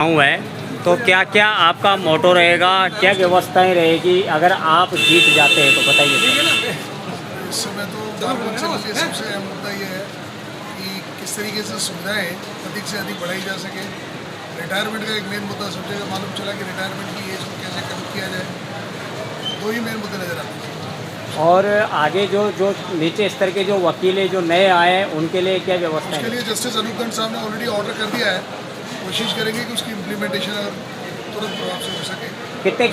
है तो क्या क्या आपका मोटो रहेगा, क्या व्यवस्थाएं रहेगी अगर आप जीत जाते हैं तो बताइए। इस समय तो बारकोंसेल के लिए सबसे अहम मुद्दा ये है कि किस तरीके से सुविधाएं अधिक से अधिक बढ़ाई जा सके। रिटायरमेंट का एक मेन मुद्दा सब जगह मालूम चला कि रिटायरमेंट की एज को कैसे कम किया जाए। दो ही मेन मुद्दे नजर आते हैं। और आगे जो जो नीचे स्तर के जो वकील है जो नए आए हैं उनके लिए क्या व्यवस्था उसके है? लिए जस्टिस अनूप खंड साहब ने ऑलरेडी ऑर्डर कर दिया है। कोशिश करेंगे कि उसकी इम्प्लीमेंटेशन तुरंत प्रभाव से हो सके। कितने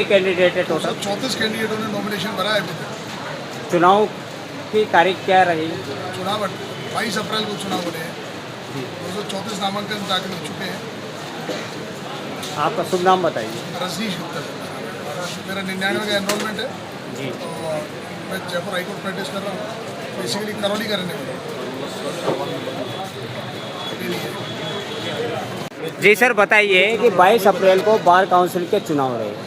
कैंडिडेट है टोटल? 34 कैंडिडेटों ने नॉमिनेशन भरा है अभी तक। चुनाव की तारीख क्या रहेगी? चुनाव 22 अप्रैल को चुनाव होने हैं। 234 नामांकन दाखिल हो चुके हैं। आपका शुभ नाम बताइए। रजनीश गुप्ता मेरा 99 का एनरोलमेंट है जी। और मैं जयपुर हाईकोर्ट प्रैक्टिस कर रहा हूँ। बेसिकली करौली का रहने वाला जी सर, बताइए कि 22 अप्रैल को बार काउंसिल के चुनाव रहेगा,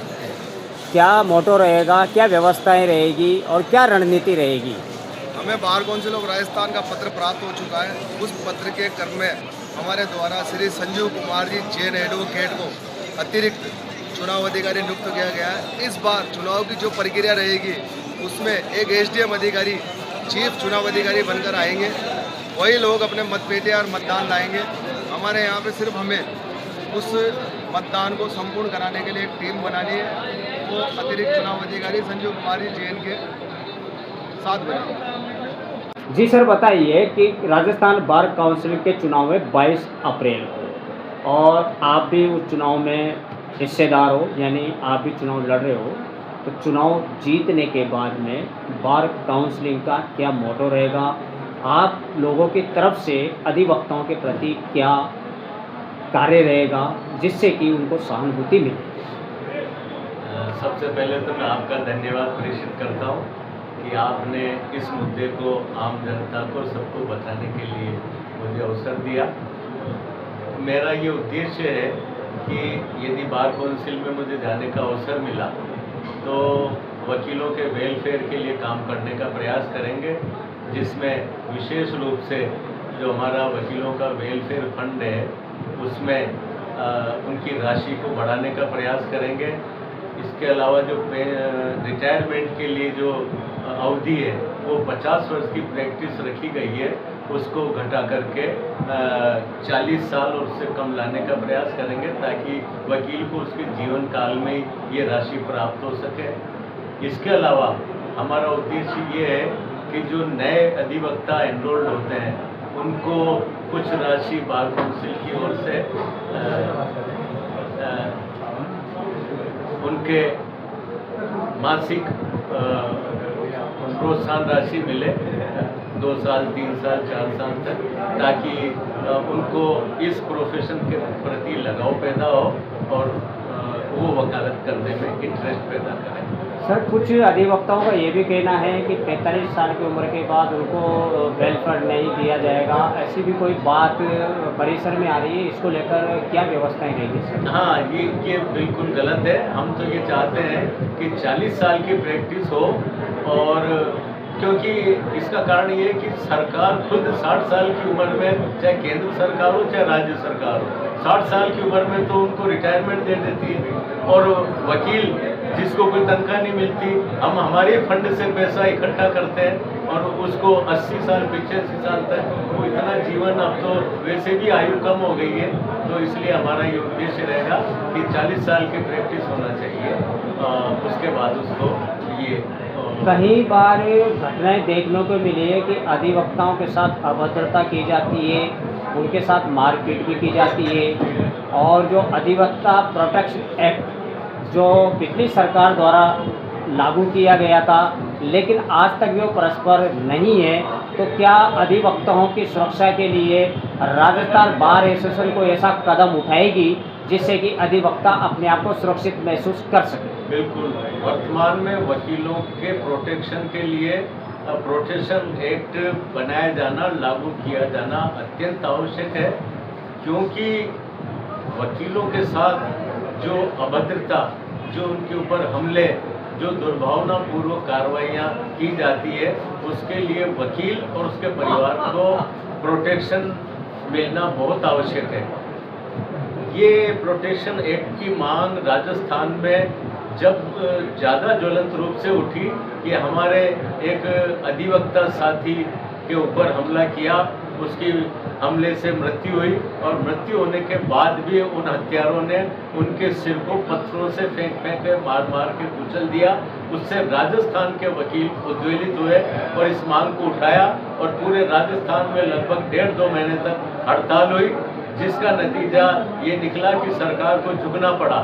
क्या मोटो रहेगा, क्या व्यवस्थाएं रहेगी और क्या रणनीति रहेगी? हमें बार काउंसिल ऑफ राजस्थान का पत्र प्राप्त हो चुका है। उस पत्र के क्रम में हमारे द्वारा श्री संजीव कुमार जी जैन एडवोकेट को अतिरिक्त चुनाव अधिकारी नियुक्त किया गया है। इस बार चुनाव की जो प्रक्रिया रहेगी उसमें एक एसडीएम अधिकारी चीफ चुनाव अधिकारी बनकर आएंगे। वही लोग अपने मतपेटी और मतदान लाएंगे। हमारे यहाँ पे सिर्फ हमें उस मतदान को संपूर्ण कराने के लिए एक टीम बनानी है। वो अतिरिक्त चुनाव अधिकारी संजीव कुमार जी जैन के साथ बनेंगे। जी सर, बताइए कि राजस्थान बार काउंसिल के चुनाव है 22 अप्रैल को और आप भी उस चुनाव में हिस्सेदार हो, यानी आप भी चुनाव लड़ रहे हो, तो चुनाव जीतने के बाद में बार काउंसिलिंग का क्या मोटो रहेगा? आप लोगों की तरफ से अधिवक्ताओं के प्रति क्या कार्य रहेगा जिससे कि उनको सहानुभूति मिले? सबसे पहले तो मैं आपका धन्यवाद प्रेषित करता हूँ कि आपने इस मुद्दे को आम जनता को सबको बताने के लिए मुझे अवसर दिया। मेरा ये उद्देश्य है कि यदि बार काउंसिल में मुझे जाने का अवसर मिला तो वकीलों के वेलफेयर के लिए काम करने का प्रयास करेंगे, जिसमें विशेष रूप से जो हमारा वकीलों का वेलफेयर फंड है उसमें उनकी राशि को बढ़ाने का प्रयास करेंगे। इसके अलावा जो रिटायरमेंट के लिए जो अवधि है वो 50 वर्ष की प्रैक्टिस रखी गई है, उसको घटा करके 40 साल और उससे कम लाने का प्रयास करेंगे ताकि वकील को उसके जीवन काल में ये राशि प्राप्त हो सके। इसके अलावा हमारा उद्देश्य ये है कि जो नए अधिवक्ता एनरोल्ड होते हैं उनको कुछ राशि बार काउंसिल की ओर से उनके मासिक प्रोत्साहन राशि मिले 2 साल 3 साल 4 साल तक, ताकि उनको इस प्रोफेशन के प्रति लगाव पैदा हो और वो वकालत करने में इंटरेस्ट पैदा करें। सर, कुछ अधिवक्ताओं का ये भी कहना है कि 45 साल की उम्र के बाद उनको वेलफेयर नहीं दिया जाएगा, ऐसी भी कोई बात परिसर में आ रही है, इसको लेकर क्या व्यवस्थाएं रहेगी सर? हाँ, ये बिल्कुल गलत है। हम तो ये चाहते हैं कि 40 साल की प्रैक्टिस हो, और क्योंकि इसका कारण ये है कि सरकार खुद 60 साल की उम्र में, चाहे केंद्र सरकार हो चाहे राज्य सरकार हो, 60 साल की उम्र में तो उनको रिटायरमेंट दे देती है। और वकील जिसको कोई तनख्वाह नहीं मिलती, हम हमारे फंड से पैसा इकट्ठा करते हैं और उसको 80 साल 85 साल तक वो इतना जीवन, अब तो वैसे भी आयु कम हो गई है, तो इसलिए हमारा ये उद्देश्य रहेगा कि 40 साल की प्रैक्टिस होना चाहिए। उसके बाद उसको ये कई बार घटनाएं देखने को मिली है कि अधिवक्ताओं के साथ अभद्रता की जाती है, उनके साथ मारपीट भी की जाती है, और जो अधिवक्ता प्रोटेक्शन एक्ट जो पिछली सरकार द्वारा लागू किया गया था लेकिन आज तक वो परस्पर नहीं है, तो क्या अधिवक्ताओं की सुरक्षा के लिए राजस्थान बार एसोसिएशन को ऐसा कदम उठाएगी जिससे कि अधिवक्ता अपने आप को सुरक्षित महसूस कर सके? बिल्कुल, वर्तमान में वकीलों के प्रोटेक्शन के लिए प्रोटेक्शन एक्ट बनाया जाना, लागू किया जाना अत्यंत आवश्यक है, क्योंकि वकीलों के साथ जो अभद्रता, जो उनके ऊपर हमले, जो दुर्भावनापूर्वक कार्रवाइयाँ की जाती है, उसके लिए वकील और उसके परिवार को प्रोटेक्शन मिलना बहुत आवश्यक है। ये प्रोटेक्शन एक्ट की मांग राजस्थान में जब ज़्यादा ज्वलंत रूप से उठी कि हमारे एक अधिवक्ता साथी के ऊपर हमला किया, उसकी हमले से मृत्यु हुई और मृत्यु होने के बाद भी उन हत्यारों ने उनके सिर को पत्थरों से फेंक के मार के कुचल दिया। उससे राजस्थान के वकील उद्वेलित हुए और इस मांग को उठाया और पूरे राजस्थान में लगभग 1.5-2 महीने तक हड़ताल हुई, जिसका नतीजा ये निकला कि सरकार को झुकना पड़ा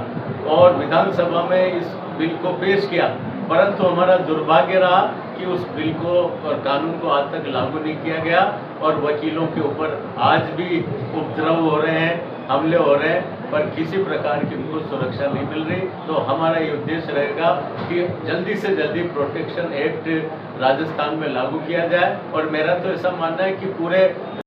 और विधानसभा में इस बिल को पेश किया। परंतु हमारा दुर्भाग्य रहा कि उस बिल को और कानून को आज तक लागू नहीं किया गया और वकीलों के ऊपर आज भी उपद्रव हो रहे हैं, हमले हो रहे हैं, पर किसी प्रकार की उनको सुरक्षा नहीं मिल रही। तो हमारा ये उद्देश्य रहेगा कि जल्दी से जल्दी प्रोटेक्शन एक्ट राजस्थान में लागू किया जाए और मेरा तो ऐसा मानना है कि पूरे